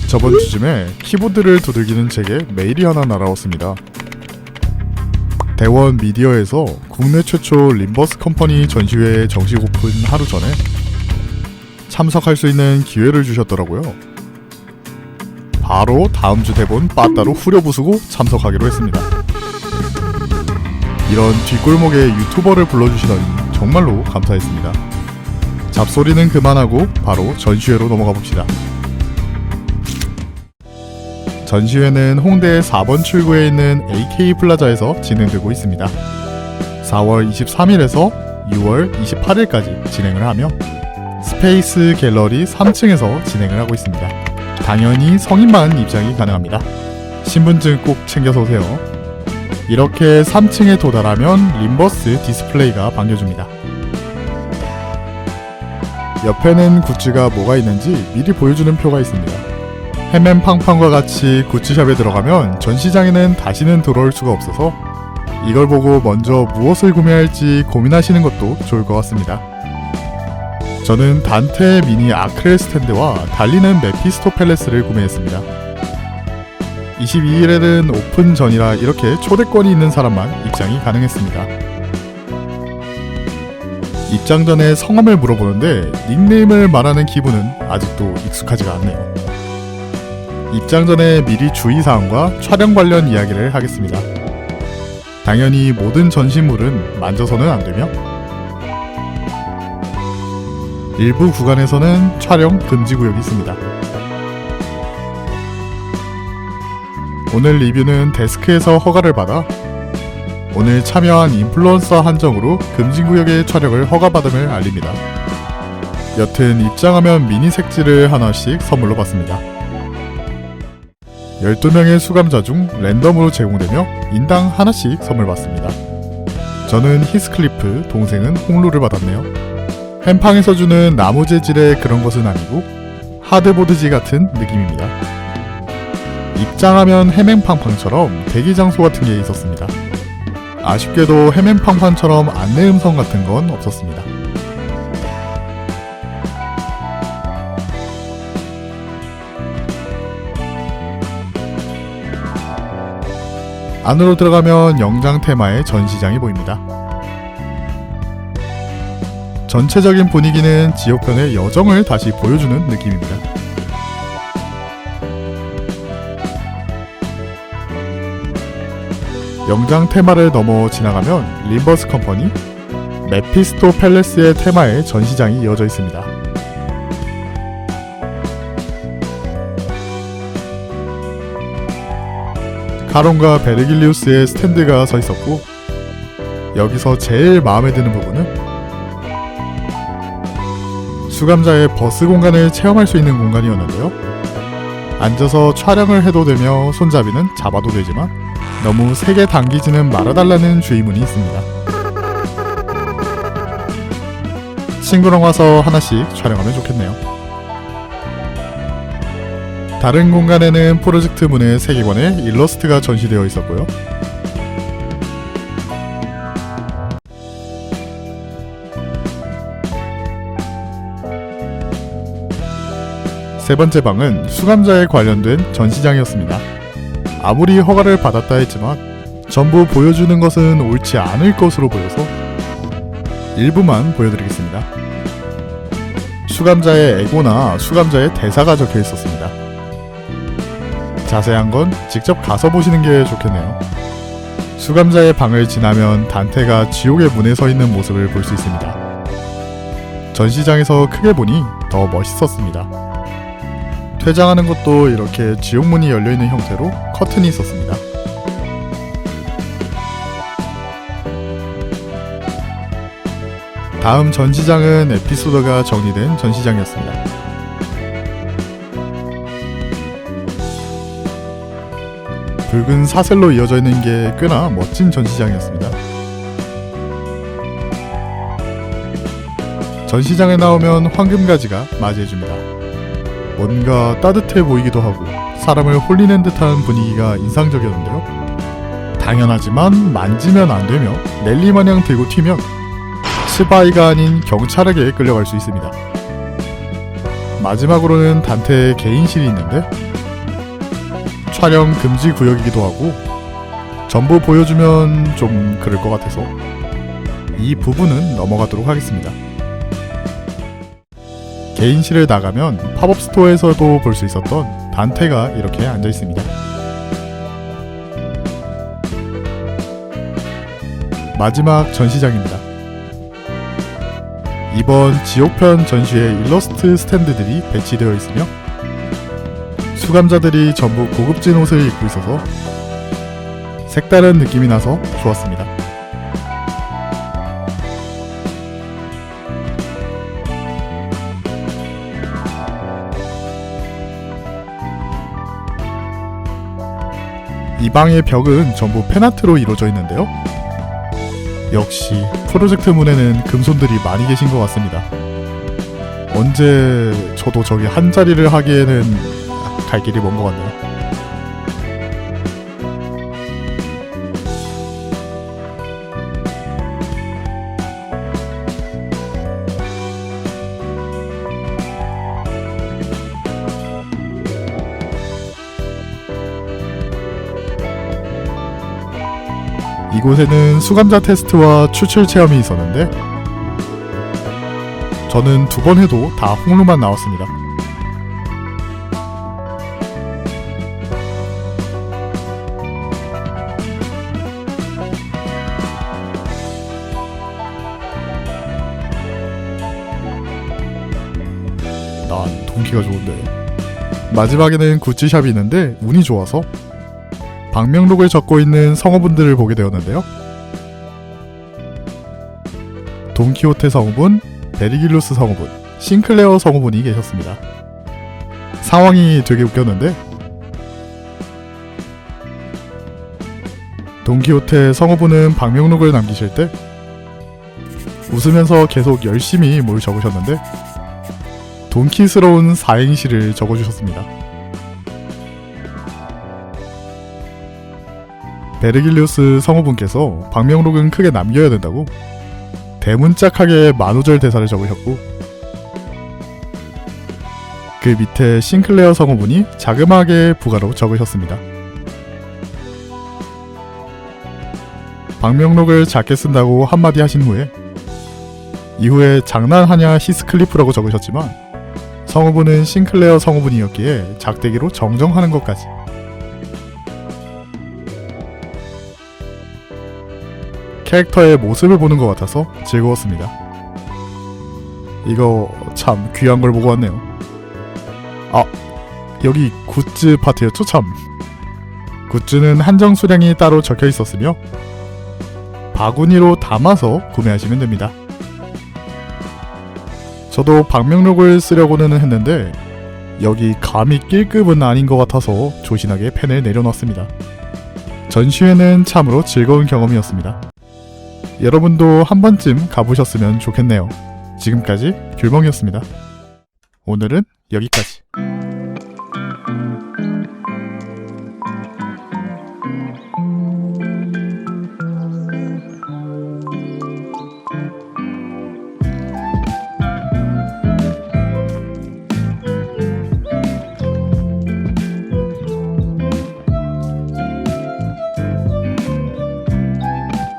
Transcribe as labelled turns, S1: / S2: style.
S1: 저번 주쯤에 키보드를 두들기는 제게 메일이 하나 날아왔습니다. 대원 미디어에서 국내 최초 림버스 컴퍼니 전시회에 정식 오픈 하루 전에 참석할 수 있는 기회를 주셨더라고요. 바로 다음 주 대본 빠따로 후려부수고 참석하기로 했습니다. 이런 뒷골목에 유튜버를 불러주시다니 정말로 감사했습니다. 잡소리는 그만하고 바로 전시회로 넘어가 봅시다. 전시회는 홍대 4번 출구에 있는 AK 플라자에서 진행되고 있습니다. 4월 23일에서 6월 28일까지 진행을 하며 스페이스 갤러리 3층에서 진행을 하고 있습니다. 당연히 성인만 입장이 가능합니다. 신분증 꼭 챙겨서 오세요. 이렇게 3층에 도달하면 림버스 디스플레이가 반겨줍니다. 옆에는 굿즈가 뭐가 있는지 미리 보여주는 표가 있습니다. 햄앤팡팡과 같이 굿즈샵에 들어가면 전시장에는 다시는 들어올 수가 없어서 이걸 보고 먼저 무엇을 구매할지 고민하시는 것도 좋을 것 같습니다. 저는 단테 미니 아크릴 스탠드와 달리는 메피스토 팰레스를 구매했습니다. 22일에는 오픈 전이라 이렇게 초대권이 있는 사람만 입장이 가능했습니다. 입장 전에 성함을 물어보는데 닉네임을 말하는 기분은 아직도 익숙하지가 않네요. 입장 전에 미리 주의사항과 촬영 관련 이야기를 하겠습니다. 당연히 모든 전시물은 만져서는 안되며 일부 구간에서는 촬영 금지 구역이 있습니다. 오늘 리뷰는 데스크에서 허가를 받아 오늘 참여한 인플루언서 한정으로 금지 구역의 촬영을 허가받음을 알립니다. 여튼 입장하면 미니 색지를 하나씩 선물로 받습니다. 12명의 수감자 중 랜덤으로 제공되며 인당 하나씩 선물 받습니다. 저는 히스클리프, 동생은 홍루를 받았네요. 햄팡에서 주는 나무 재질의 그런 것은 아니고 하드보드지 같은 느낌입니다. 입장하면 햄앤팡팡처럼 대기 장소 같은 게 있었습니다. 아쉽게도 햄앤팡팡처럼 안내 음성 같은 건 없었습니다. 안으로 들어가면 영장 테마의 전시장이 보입니다. 전체적인 분위기는 지옥편의 여정을 다시 보여주는 느낌입니다. 영장 테마를 넘어 지나가면 림버스 컴퍼니, 메피스토 팰레스의 테마의 전시장이 이어져 있습니다. 카론과 베르길리우스의 스탠드가 서 있었고 여기서 제일 마음에 드는 부분은 수감자의 버스 공간을 체험할 수 있는 공간이었는데요. 앉아서 촬영을 해도 되며 손잡이는 잡아도 되지만 너무 세게 당기지는 말아달라는 주의문이 있습니다. 친구랑 와서 하나씩 촬영하면 좋겠네요. 다른 공간에는 프로젝트문의 세계관에 일러스트가 전시되어 있었고요. 세 번째 방은 수감자에 관련된 전시장이었습니다. 아무리 허가를 받았다 했지만 전부 보여주는 것은 옳지 않을 것으로 보여서 일부만 보여드리겠습니다. 수감자의 애고나 수감자의 대사가 적혀 있었습니다. 자세한 건 직접 가서 보시는 게 좋겠네요. 수감자의 방을 지나면 단테가 지옥의 문에 서 있는 모습을 볼 수 있습니다. 전시장에서 크게 보니 더 멋있었습니다. 퇴장하는 것도 이렇게 지옥문이 열려있는 형태로 커튼이 있었습니다. 다음 전시장은 에피소드가 정리된 전시장이었습니다. 붉은 사슬로 이어져 있는 게 꽤나 멋진 전시장이었습니다. 전시장에 나오면 황금가지가 맞이해줍니다. 뭔가 따뜻해 보이기도 하고 사람을 홀리는 듯한 분위기가 인상적이었는데요. 당연하지만 만지면 안 되며 넬리 마냥 들고 튀면 스파이가 아닌 경찰에게 끌려갈 수 있습니다. 마지막으로는 단테의 개인실이 있는데 촬영 금지 구역이기도 하고 전부 보여주면 좀 그럴 것 같아서 이 부분은 넘어가도록 하겠습니다. 개인실을 나가면 팝업 스토어에서도 볼 수 있었던 단테가 이렇게 앉아 있습니다. 마지막 전시장입니다. 이번 지옥편 전시에 일러스트 스탠드들이 배치되어 있으며 수감자들이 전부 고급진 옷을 입고 있어서 색다른 느낌이 나서 좋았습니다. 이 방의 벽은 전부 펜아트로 이루어져 있는데요. 역시 프로젝트 문에는 금손들이 많이 계신 것 같습니다. 언제 저도 저기 한 자리를 하기에는 갈 길이 먼 것 같네요. 이곳에는 수감자 테스트와 추출 체험이 있었는데 저는 2번 해도 다 홍로만 나왔습니다. 난 동기가 좋은데. 마지막에는 굿즈샵이 있는데 운이 좋아서 방명록을 적고 있는 성우분들을 보게 되었는데요. 돈키호테 성우분, 베리길루스 성우분, 싱클레어 성우분이 계셨습니다. 상황이 되게 웃겼는데 돈키호테 성우분은 방명록을 남기실 때 웃으면서 계속 열심히 뭘 적으셨는데 돈키스러운 사행시를 적어주셨습니다. 베르길리우스 성우분께서 방명록은 크게 남겨야 된다고 대문짝하게 만우절 대사를 적으셨고 그 밑에 싱클레어 성우분이 자그마하게 부가로 적으셨습니다. 방명록을 작게 쓴다고 한마디 하신 후에 이후에 장난하냐 히스클리프라고 적으셨지만 성우분은 싱클레어 성우분이었기에 작대기로 정정하는 것까지. 캐릭터의 모습을 보는 것 같아서 즐거웠습니다. 이거 참 귀한 걸 보고 왔네요. 아, 여기 굿즈 파트였죠 참. 굿즈는 한정 수량이 따로 적혀 있었으며 바구니로 담아서 구매하시면 됩니다. 저도 방명록을 쓰려고는 했는데 여기 감히 낄 급은 아닌 것 같아서 조신하게 펜을 내려놨습니다. 전시회는 참으로 즐거운 경험이었습니다. 여러분도 한 번쯤 가보셨으면 좋겠네요. 지금까지 귤멍이었습니다. 오늘은 여기까지.